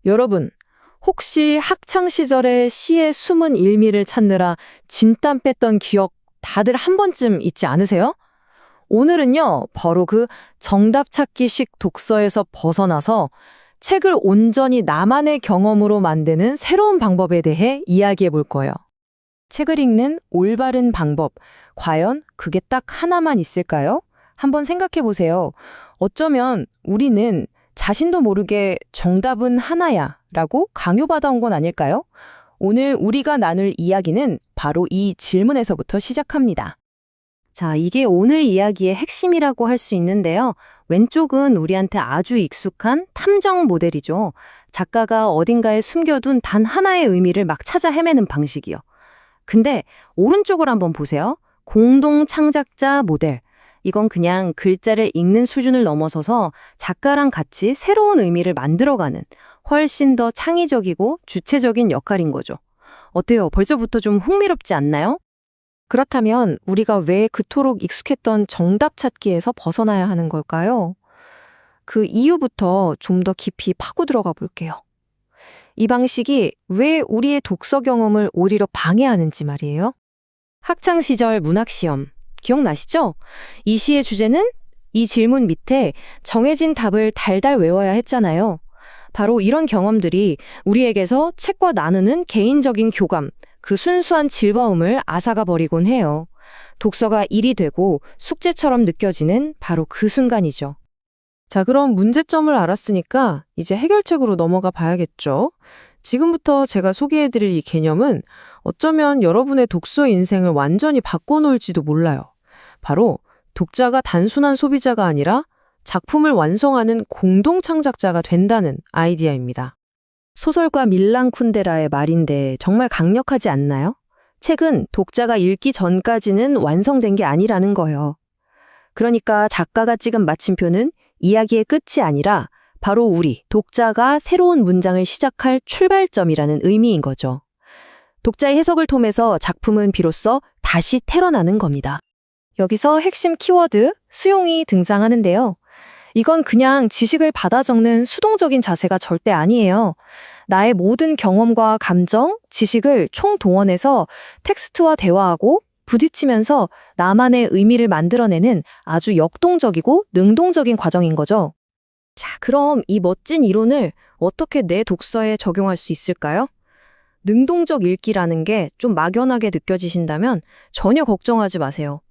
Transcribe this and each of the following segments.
여러분, 혹시 학창 시절에 시의 숨은 일미를 찾느라 진땀 뺐던 기억 다들 한 번쯤 있지 않으세요? 오늘은요, 바로 그 정답 찾기식 독서에서 벗어나서 책을 온전히 나만의 경험으로 만드는 새로운 방법에 대해 이야기해 볼 거예요. 책을 읽는 올바른 방법, 과연 그게 딱 하나만 있을까요? 한번 생각해 보세요. 어쩌면 우리는 자신도 모르게 정답은 하나야 라고 강요받아온 건 아닐까요? 오늘 우리가 나눌 이야기는 바로 이 질문에서부터 시작합니다. 자, 이게 오늘 이야기의 핵심이라고 할 수 있는데요. 왼쪽은 우리한테 아주 익숙한 탐정 모델이죠. 작가가 어딘가에 숨겨둔 단 하나의 의미를 막 찾아 헤매는 방식이요. 근데 오른쪽을 한번 보세요. 공동 창작자 모델. 이건 그냥 글자를 읽는 수준을 넘어서서 작가랑 같이 새로운 의미를 만들어가는 훨씬 더 창의적이고 주체적인 역할인 거죠. 어때요? 벌써부터 좀 흥미롭지 않나요? 그렇다면 우리가 왜 그토록 익숙했던 정답 찾기에서 벗어나야 하는 걸까요? 그 이유부터 좀 더 깊이 파고 들어가 볼게요. 이 방식이 왜 우리의 독서 경험을 오히려 방해하는지 말이에요. 학창 시절 문학시험 기억나시죠? 이 시의 주제는 이 질문 밑에 정해진 답을 달달 외워야 했잖아요. 바로 이런 경험들이 우리에게서 책과 나누는 개인적인 교감, 그 순수한 즐거움을 앗아가 버리곤 해요. 독서가 일이 되고 숙제처럼 느껴지는 바로 그 순간이죠. 자, 그럼 문제점을 알았으니까 이제 해결책으로 넘어가 봐야겠죠. 지금부터 제가 소개해드릴 이 개념은 어쩌면 여러분의 독서 인생을 완전히 바꿔놓을지도 몰라요. 바로 독자가 단순한 소비자가 아니라 작품을 완성하는 공동 창작자가 된다는 아이디어입니다. 소설가 밀란 쿤데라의 말인데 정말 강력하지 않나요? 책은 독자가 읽기 전까지는 완성된 게 아니라는 거예요. 그러니까 작가가 찍은 마침표는 이야기의 끝이 아니라 바로 우리, 독자가 새로운 문장을 시작할 출발점이라는 의미인 거죠. 독자의 해석을 통해서 작품은 비로소 다시 태어나는 겁니다. 여기서 핵심 키워드, 수용이 등장하는데요. 이건 그냥 지식을 받아 적는 수동적인 자세가 절대 아니에요. 나의 모든 경험과 감정, 지식을 총동원해서 텍스트와 대화하고 부딪히면서 나만의 의미를 만들어내는 아주 역동적이고 능동적인 과정인 거죠. 자, 그럼 이 멋진 이론을 어떻게 내 독서에 적용할 수 있을까요? 능동적 읽기라는 게 좀 막연하게 느껴지신다면 전혀 걱정하지 마세요.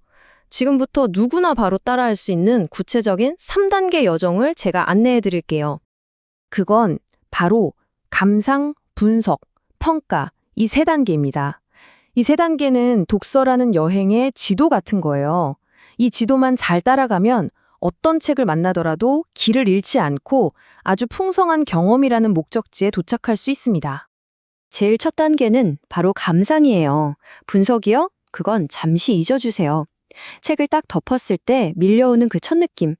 지금부터 누구나 바로 따라할 수 있는 구체적인 3단계 여정을 제가 안내해 드릴게요. 그건 바로 감상, 분석, 평가 이 3단계입니다. 이 3단계는 독서라는 여행의 지도 같은 거예요. 이 지도만 잘 따라가면 어떤 책을 만나더라도 길을 잃지 않고 아주 풍성한 경험이라는 목적지에 도착할 수 있습니다. 제일 첫 단계는 바로 감상이에요. 분석이요? 그건 잠시 잊어주세요. 책을 딱 덮었을 때 밀려오는 그 첫 느낌.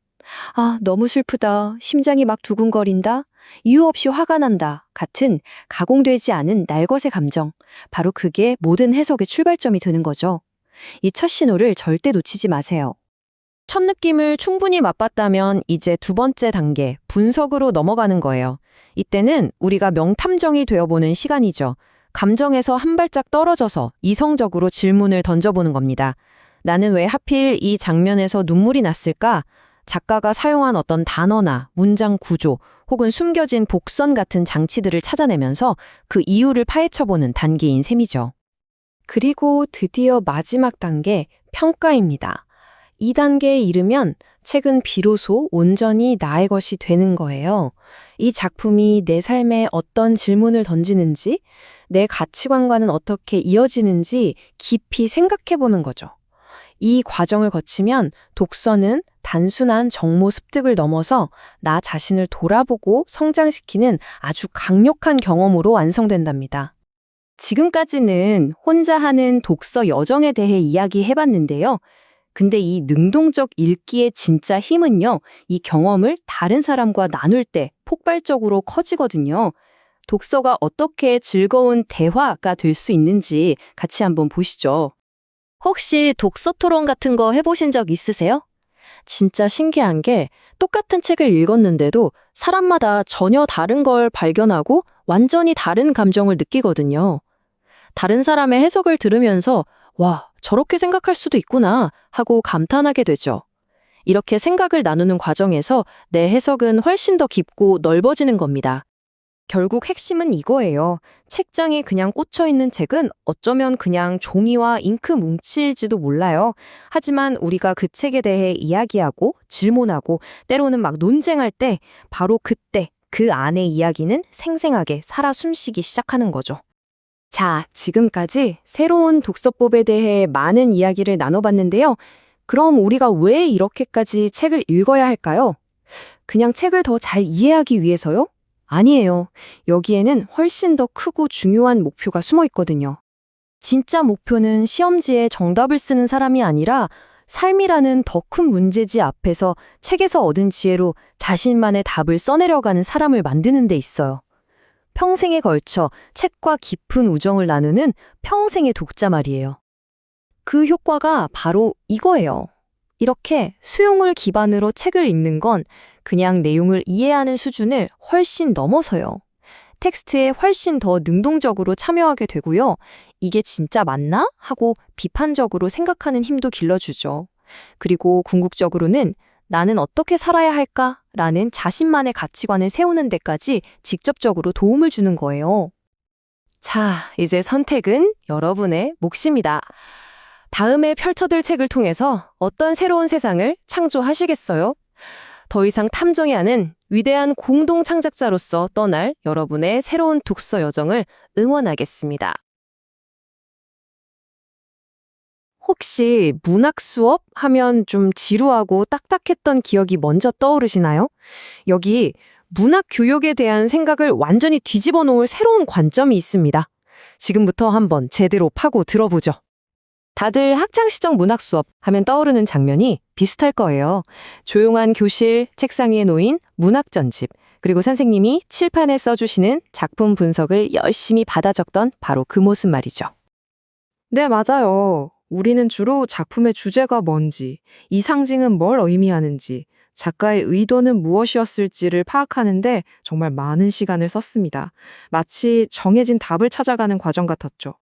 아, 너무 슬프다. 심장이 막 두근거린다. 이유 없이 화가 난다. 같은 가공되지 않은 날것의 감정. 바로 그게 모든 해석의 출발점이 되는 거죠. 이 첫 신호를 절대 놓치지 마세요. 첫 느낌을 충분히 맛봤다면 이제 두 번째 단계, 분석으로 넘어가는 거예요. 이때는 우리가 명탐정이 되어보는 시간이죠. 감정에서 한 발짝 떨어져서 이성적으로 질문을 던져보는 겁니다. 나는 왜 하필 이 장면에서 눈물이 났을까? 작가가 사용한 어떤 단어나 문장 구조 혹은 숨겨진 복선 같은 장치들을 찾아내면서 그 이유를 파헤쳐보는 단계인 셈이죠. 그리고 드디어 마지막 단계, 평가입니다. 이 단계에 이르면 책은 비로소 온전히 나의 것이 되는 거예요. 이 작품이 내 삶에 어떤 질문을 던지는지, 내 가치관과는 어떻게 이어지는지 깊이 생각해보는 거죠. 이 과정을 거치면 독서는 단순한 정보 습득을 넘어서 나 자신을 돌아보고 성장시키는 아주 강력한 경험으로 완성된답니다. 지금까지는 혼자 하는 독서 여정에 대해 이야기해봤는데요. 근데 이 능동적 읽기의 진짜 힘은요, 이 경험을 다른 사람과 나눌 때 폭발적으로 커지거든요. 독서가 어떻게 즐거운 대화가 될 수 있는지 같이 한번 보시죠. 혹시 독서 토론 같은 거 해보신 적 있으세요? 진짜 신기한 게 똑같은 책을 읽었는데도 사람마다 전혀 다른 걸 발견하고 완전히 다른 감정을 느끼거든요. 다른 사람의 해석을 들으면서 와, 저렇게 생각할 수도 있구나 하고 감탄하게 되죠. 이렇게 생각을 나누는 과정에서 내 해석은 훨씬 더 깊고 넓어지는 겁니다. 결국 핵심은 이거예요. 책장에 그냥 꽂혀 있는 책은 어쩌면 그냥 종이와 잉크 뭉칠지도 몰라요. 하지만 우리가 그 책에 대해 이야기하고 질문하고 때로는 막 논쟁할 때 바로 그때 그 안의 이야기는 생생하게 살아 숨쉬기 시작하는 거죠. 자, 지금까지 새로운 독서법에 대해 많은 이야기를 나눠봤는데요. 그럼 우리가 왜 이렇게까지 책을 읽어야 할까요? 그냥 책을 더 잘 이해하기 위해서요? 아니에요. 여기에는 훨씬 더 크고 중요한 목표가 숨어 있거든요. 진짜 목표는 시험지에 정답을 쓰는 사람이 아니라 삶이라는 더 큰 문제지 앞에서 책에서 얻은 지혜로 자신만의 답을 써내려가는 사람을 만드는 데 있어요. 평생에 걸쳐 책과 깊은 우정을 나누는 평생의 독자 말이에요. 그 효과가 바로 이거예요. 이렇게 수용을 기반으로 책을 읽는 건 그냥 내용을 이해하는 수준을 훨씬 넘어서요. 텍스트에 훨씬 더 능동적으로 참여하게 되고요. 이게 진짜 맞나? 하고 비판적으로 생각하는 힘도 길러주죠. 그리고 궁극적으로는 나는 어떻게 살아야 할까? 라는 자신만의 가치관을 세우는 데까지 직접적으로 도움을 주는 거예요. 자, 이제 선택은 여러분의 몫입니다. 다음에 펼쳐들 책을 통해서 어떤 새로운 세상을 창조하시겠어요? 더 이상 탐정이 아닌 위대한 공동 창작자로서 떠날 여러분의 새로운 독서 여정을 응원하겠습니다. 혹시 문학 수업 하면 좀 지루하고 딱딱했던 기억이 먼저 떠오르시나요? 여기 문학 교육에 대한 생각을 완전히 뒤집어 놓을 새로운 관점이 있습니다. 지금부터 한번 제대로 파고 들어보죠. 다들 학창시절 문학 수업 하면 떠오르는 장면이 비슷할 거예요. 조용한 교실, 책상 위에 놓인 문학 전집, 그리고 선생님이 칠판에 써주시는 작품 분석을 열심히 받아 적던 바로 그 모습 말이죠. 네, 맞아요. 우리는 주로 작품의 주제가 뭔지, 이 상징은 뭘 의미하는지, 작가의 의도는 무엇이었을지를 파악하는데 정말 많은 시간을 썼습니다. 마치 정해진 답을 찾아가는 과정 같았죠.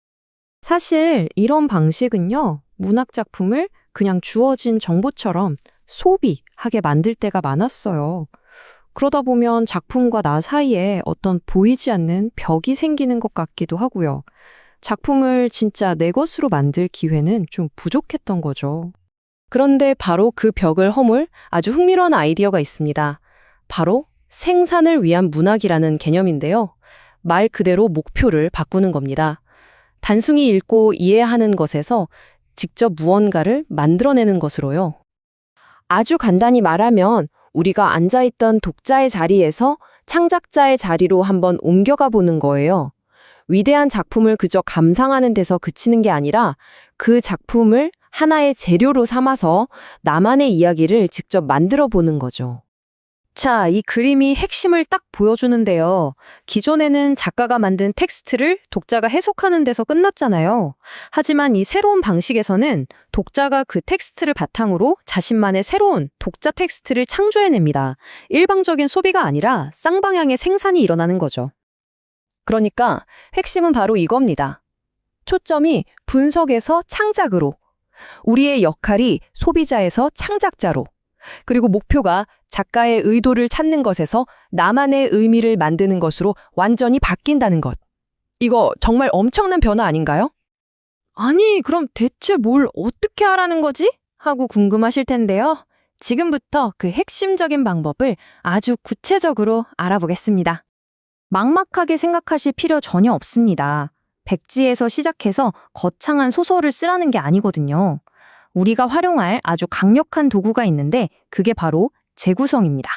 사실 이런 방식은요, 문학 작품을 그냥 주어진 정보처럼 소비하게 만들 때가 많았어요. 그러다 보면 작품과 나 사이에 어떤 보이지 않는 벽이 생기는 것 같기도 하고요. 작품을 진짜 내 것으로 만들 기회는 좀 부족했던 거죠. 그런데 바로 그 벽을 허물 아주 흥미로운 아이디어가 있습니다. 바로 생산을 위한 문학이라는 개념인데요. 말 그대로 목표를 바꾸는 겁니다. 단순히 읽고 이해하는 것에서 직접 무언가를 만들어내는 것으로요. 아주 간단히 말하면 우리가 앉아있던 독자의 자리에서 창작자의 자리로 한번 옮겨가 보는 거예요. 위대한 작품을 그저 감상하는 데서 그치는 게 아니라 그 작품을 하나의 재료로 삼아서 나만의 이야기를 직접 만들어 보는 거죠. 자, 이 그림이 핵심을 딱 보여주는데요. 기존에는 작가가 만든 텍스트를 독자가 해석하는 데서 끝났잖아요. 하지만 이 새로운 방식에서는 독자가 그 텍스트를 바탕으로 자신만의 새로운 독자 텍스트를 창조해냅니다. 일방적인 소비가 아니라 쌍방향의 생산이 일어나는 거죠. 그러니까 핵심은 바로 이겁니다. 초점이 분석에서 창작으로, 우리의 역할이 소비자에서 창작자로, 그리고 목표가 작가의 의도를 찾는 것에서 나만의 의미를 만드는 것으로 완전히 바뀐다는 것. 이거 정말 엄청난 변화 아닌가요? 아니, 그럼 대체 뭘 어떻게 하라는 거지? 하고 궁금하실 텐데요. 지금부터 그 핵심적인 방법을 아주 구체적으로 알아보겠습니다. 막막하게 생각하실 필요 전혀 없습니다. 백지에서 시작해서 거창한 소설을 쓰라는 게 아니거든요. 우리가 활용할 아주 강력한 도구가 있는데 그게 바로 재구성입니다.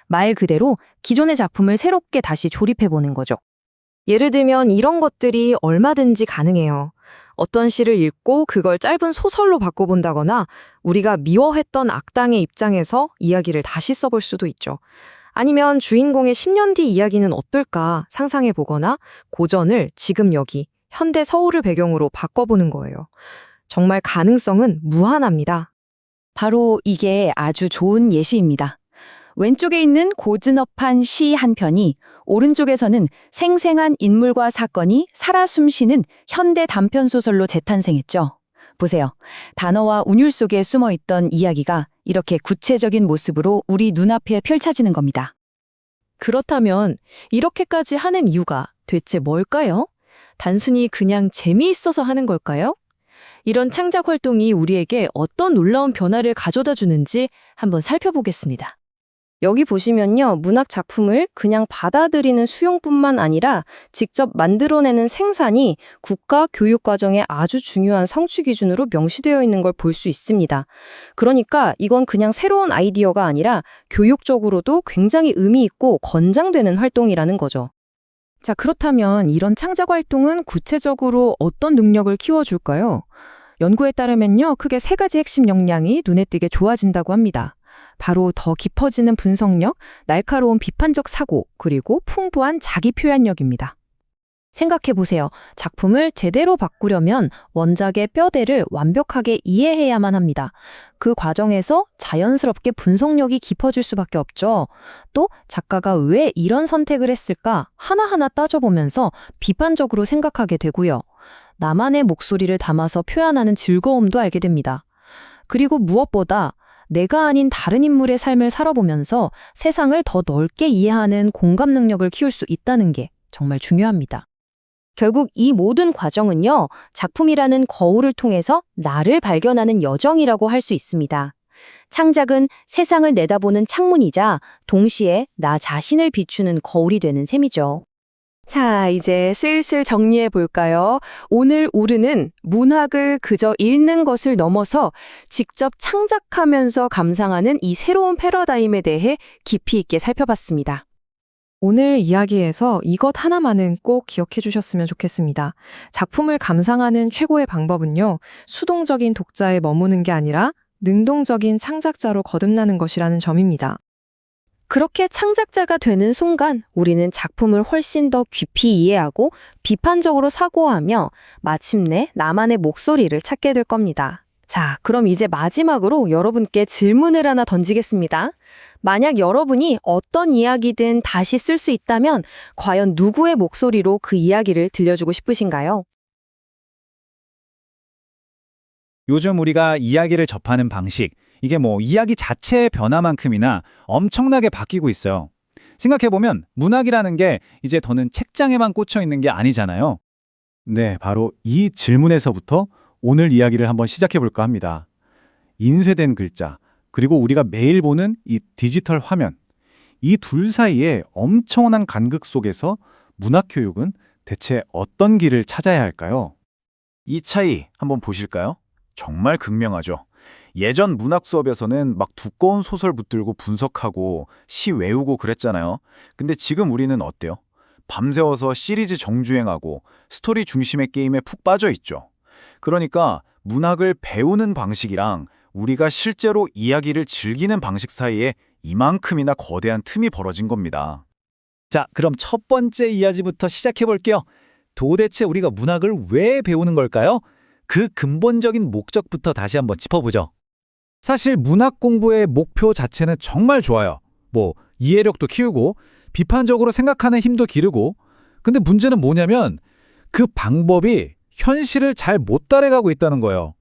말 그대로 기존의 작품을 새롭게 다시 조립해보는 거죠. 예를 들면 이런 것들이 얼마든지 가능해요. 어떤 시를 읽고 그걸 짧은 소설로 바꿔본다거나 우리가 미워했던 악당의 입장에서 이야기를 다시 써볼 수도 있죠. 아니면 주인공의 10년 뒤 이야기는 어떨까 상상해보거나 고전을 지금 여기 현대 서울을 배경으로 바꿔보는 거예요. 정말 가능성은 무한합니다. 바로 이게 아주 좋은 예시입니다. 왼쪽에 있는 고즈넉한 시 한 편이 오른쪽에서는 생생한 인물과 사건이 살아 숨쉬는 현대 단편소설로 재탄생했죠. 보세요. 단어와 운율 속에 숨어있던 이야기가 이렇게 구체적인 모습으로 우리 눈앞에 펼쳐지는 겁니다. 그렇다면 이렇게까지 하는 이유가 대체 뭘까요? 단순히 그냥 재미있어서 하는 걸까요? 이런 창작 활동이 우리에게 어떤 놀라운 변화를 가져다 주는지 한번 살펴보겠습니다. 여기 보시면요, 문학 작품을 그냥 받아들이는 수용뿐만 아니라 직접 만들어내는 생산이 국가 교육 과정의 아주 중요한 성취 기준으로 명시되어 있는 걸 볼 수 있습니다. 그러니까 이건 그냥 새로운 아이디어가 아니라 교육적으로도 굉장히 의미 있고 권장되는 활동이라는 거죠. 자, 그렇다면 이런 창작 활동은 구체적으로 어떤 능력을 키워줄까요? 연구에 따르면요, 크게 세 가지 핵심 역량이 눈에 띄게 좋아진다고 합니다. 바로 더 깊어지는 분석력, 날카로운 비판적 사고, 그리고 풍부한 자기 표현력입니다. 생각해 보세요. 작품을 제대로 바꾸려면 원작의 뼈대를 완벽하게 이해해야만 합니다. 그 과정에서 자연스럽게 분석력이 깊어질 수밖에 없죠. 또 작가가 왜 이런 선택을 했을까 하나하나 따져보면서 비판적으로 생각하게 되고요. 나만의 목소리를 담아서 표현하는 즐거움도 알게 됩니다. 그리고 무엇보다 내가 아닌 다른 인물의 삶을 살아보면서 세상을 더 넓게 이해하는 공감 능력을 키울 수 있다는 게 정말 중요합니다. 결국 이 모든 과정은요, 작품이라는 거울을 통해서 나를 발견하는 여정이라고 할 수 있습니다. 창작은 세상을 내다보는 창문이자 동시에 나 자신을 비추는 거울이 되는 셈이죠. 자, 이제 슬슬 정리해 볼까요? 오늘 우리는 문학을 그저 읽는 것을 넘어서 직접 창작하면서 감상하는 이 새로운 패러다임에 대해 깊이 있게 살펴봤습니다. 오늘 이야기에서 이것 하나만은 꼭 기억해 주셨으면 좋겠습니다. 작품을 감상하는 최고의 방법은요, 수동적인 독자에 머무는 게 아니라 능동적인 창작자로 거듭나는 것이라는 점입니다. 그렇게 창작자가 되는 순간 우리는 작품을 훨씬 더 깊이 이해하고 비판적으로 사고하며 마침내 나만의 목소리를 찾게 될 겁니다. 자, 그럼 이제 마지막으로 여러분께 질문을 하나 던지겠습니다. 만약 여러분이 어떤 이야기든 다시 쓸 수 있다면 과연 누구의 목소리로 그 이야기를 들려주고 싶으신가요? 요즘 우리가 이야기를 접하는 방식, 이게 이야기 자체의 변화만큼이나 엄청나게 바뀌고 있어요. 생각해보면 문학이라는 게 이제 더는 책장에만 꽂혀 있는 게 아니잖아요. 네, 바로 이 질문에서부터 오늘 이야기를 한번 시작해볼까 합니다. 인쇄된 글자, 그리고 우리가 매일 보는 이 디지털 화면, 이 둘 사이에 엄청난 간극 속에서 문학 교육은 대체 어떤 길을 찾아야 할까요? 이 차이 한번 보실까요? 정말 극명하죠. 예전 문학 수업에서는 막 두꺼운 소설 붙들고 분석하고 시 외우고 그랬잖아요. 근데 지금 우리는 어때요? 밤새워서 시리즈 정주행하고 스토리 중심의 게임에 푹 빠져 있죠. 그러니까 문학을 배우는 방식이랑 우리가 실제로 이야기를 즐기는 방식 사이에 이만큼이나 거대한 틈이 벌어진 겁니다. 자, 그럼 첫 번째 이야기부터 시작해볼게요. 도대체 우리가 문학을 왜 배우는 걸까요? 그 근본적인 목적부터 다시 한번 짚어보죠. 사실 문학 공부의 목표 자체는 정말 좋아요. 이해력도 키우고 비판적으로 생각하는 힘도 기르고. 근데 문제는 뭐냐면 그 방법이 현실을 잘 못 따라가고 있다는 거예요.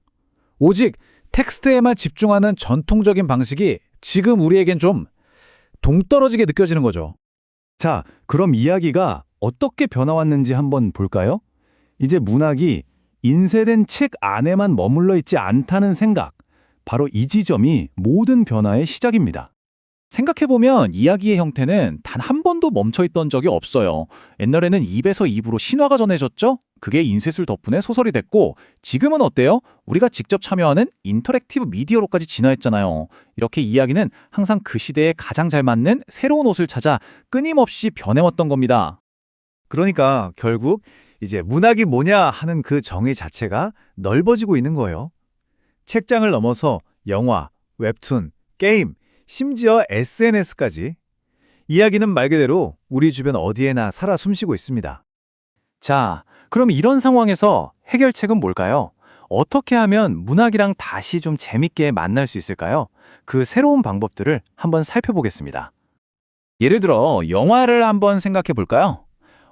오직 텍스트에만 집중하는 전통적인 방식이 지금 우리에겐 좀 동떨어지게 느껴지는 거죠. 자, 그럼 이야기가 어떻게 변화왔는지 한번 볼까요? 이제 문학이 인쇄된 책 안에만 머물러 있지 않다는 생각, 바로 이 지점이 모든 변화의 시작입니다. 생각해보면 이야기의 형태는 단 한 번도 멈춰있던 적이 없어요. 옛날에는 입에서 입으로 신화가 전해졌죠? 그게 인쇄술 덕분에 소설이 됐고, 지금은 어때요? 우리가 직접 참여하는 인터랙티브 미디어로까지 진화했잖아요. 이렇게 이야기는 항상 그 시대에 가장 잘 맞는 새로운 옷을 찾아 끊임없이 변해왔던 겁니다. 그러니까 결국 이제 문학이 뭐냐 하는 그 정의 자체가 넓어지고 있는 거예요. 책장을 넘어서 영화, 웹툰, 게임, 심지어 SNS까지 이야기는 말 그대로 우리 주변 어디에나 살아 숨쉬고 있습니다. 자, 그럼 이런 상황에서 해결책은 뭘까요? 어떻게 하면 문학이랑 다시 좀 재밌게 만날 수 있을까요? 그 새로운 방법들을 한번 살펴보겠습니다. 예를 들어 영화를 한번 생각해 볼까요?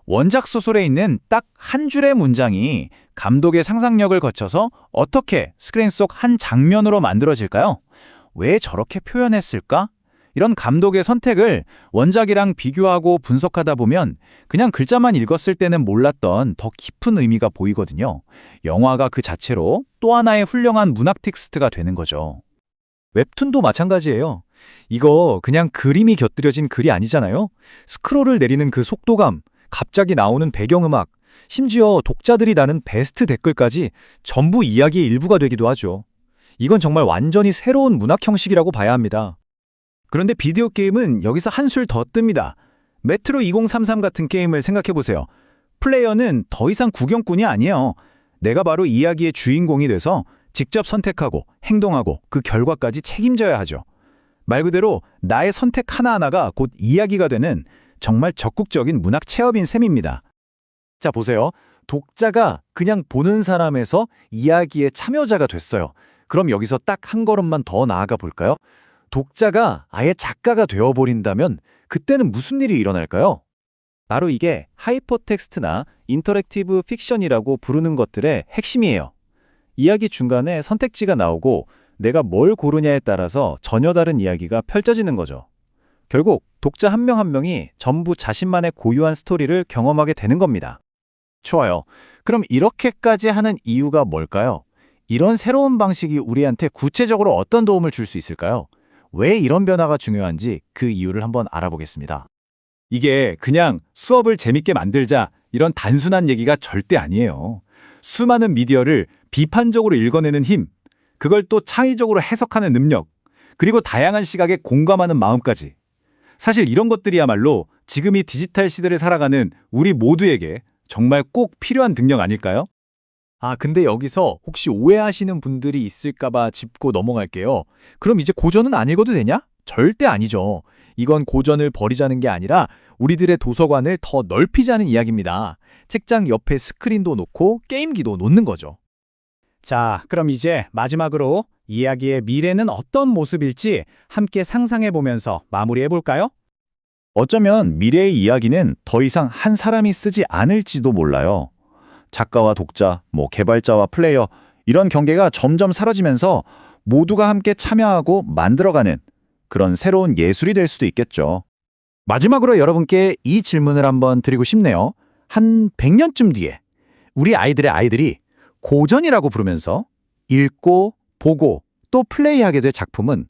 원작 소설에 있는 딱 한 줄의 문장이 감독의 상상력을 거쳐서 어떻게 스크린 속 한 장면으로 만들어질까요? 왜 저렇게 표현했을까? 이런 감독의 선택을 원작이랑 비교하고 분석하다 보면 그냥 글자만 읽었을 때는 몰랐던 더 깊은 의미가 보이거든요. 영화가 그 자체로 또 하나의 훌륭한 문학 텍스트가 되는 거죠. 웹툰도 마찬가지예요. 이거 그냥 그림이 곁들여진 글이 아니잖아요. 스크롤을 내리는 그 속도감, 갑자기 나오는 배경음악, 심지어 독자들이 다는 베스트 댓글까지 전부 이야기의 일부가 되기도 하죠. 이건 정말 완전히 새로운 문학 형식이라고 봐야 합니다. 그런데 비디오 게임은 여기서 한술 더 뜹니다. 메트로 2033 같은 게임을 생각해보세요. 플레이어는 더 이상 구경꾼이 아니에요. 내가 바로 이야기의 주인공이 돼서 직접 선택하고 행동하고 그 결과까지 책임져야 하죠. 말 그대로 나의 선택 하나하나가 곧 이야기가 되는 정말 적극적인 문학 체험인 셈입니다. 자, 보세요. 독자가 그냥 보는 사람에서 이야기의 참여자가 됐어요. 그럼 여기서 딱 한 걸음만 더 나아가 볼까요? 독자가 아예 작가가 되어버린다면 그때는 무슨 일이 일어날까요? 바로 이게 하이퍼텍스트나 인터랙티브 픽션이라고 부르는 것들의 핵심이에요. 이야기 중간에 선택지가 나오고 내가 뭘 고르냐에 따라서 전혀 다른 이야기가 펼쳐지는 거죠. 결국 독자 한 명 한 명이 전부 자신만의 고유한 스토리를 경험하게 되는 겁니다. 좋아요. 그럼 이렇게까지 하는 이유가 뭘까요? 이런 새로운 방식이 우리한테 구체적으로 어떤 도움을 줄 수 있을까요? 왜 이런 변화가 중요한지 그 이유를 한번 알아보겠습니다. 이게 그냥 수업을 재밌게 만들자 이런 단순한 얘기가 절대 아니에요. 수많은 미디어를 비판적으로 읽어내는 힘, 그걸 또 창의적으로 해석하는 능력, 그리고 다양한 시각에 공감하는 마음까지. 사실 이런 것들이야말로 지금 이 디지털 시대를 살아가는 우리 모두에게 정말 꼭 필요한 능력 아닐까요? 근데 여기서 혹시 오해하시는 분들이 있을까봐 짚고 넘어갈게요. 그럼 이제 고전은 안 읽어도 되냐? 절대 아니죠. 이건 고전을 버리자는 게 아니라 우리들의 도서관을 더 넓히자는 이야기입니다. 책장 옆에 스크린도 놓고 게임기도 놓는 거죠. 자, 그럼 이제 마지막으로 이야기의 미래는 어떤 모습일지 함께 상상해 보면서 마무리해 볼까요? 어쩌면 미래의 이야기는 더 이상 한 사람이 쓰지 않을지도 몰라요. 작가와 독자, 개발자와 플레이어, 이런 경계가 점점 사라지면서 모두가 함께 참여하고 만들어가는 그런 새로운 예술이 될 수도 있겠죠. 마지막으로 여러분께 이 질문을 한번 드리고 싶네요. 한 100년쯤 뒤에 우리 아이들의 아이들이 고전이라고 부르면서 읽고 보고 또 플레이하게 될 작품은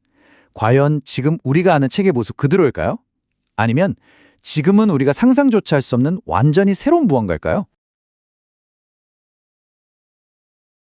과연 지금 우리가 아는 책의 모습 그대로일까요? 아니면 지금은 우리가 상상조차 할 수 없는 완전히 새로운 무언가일까요?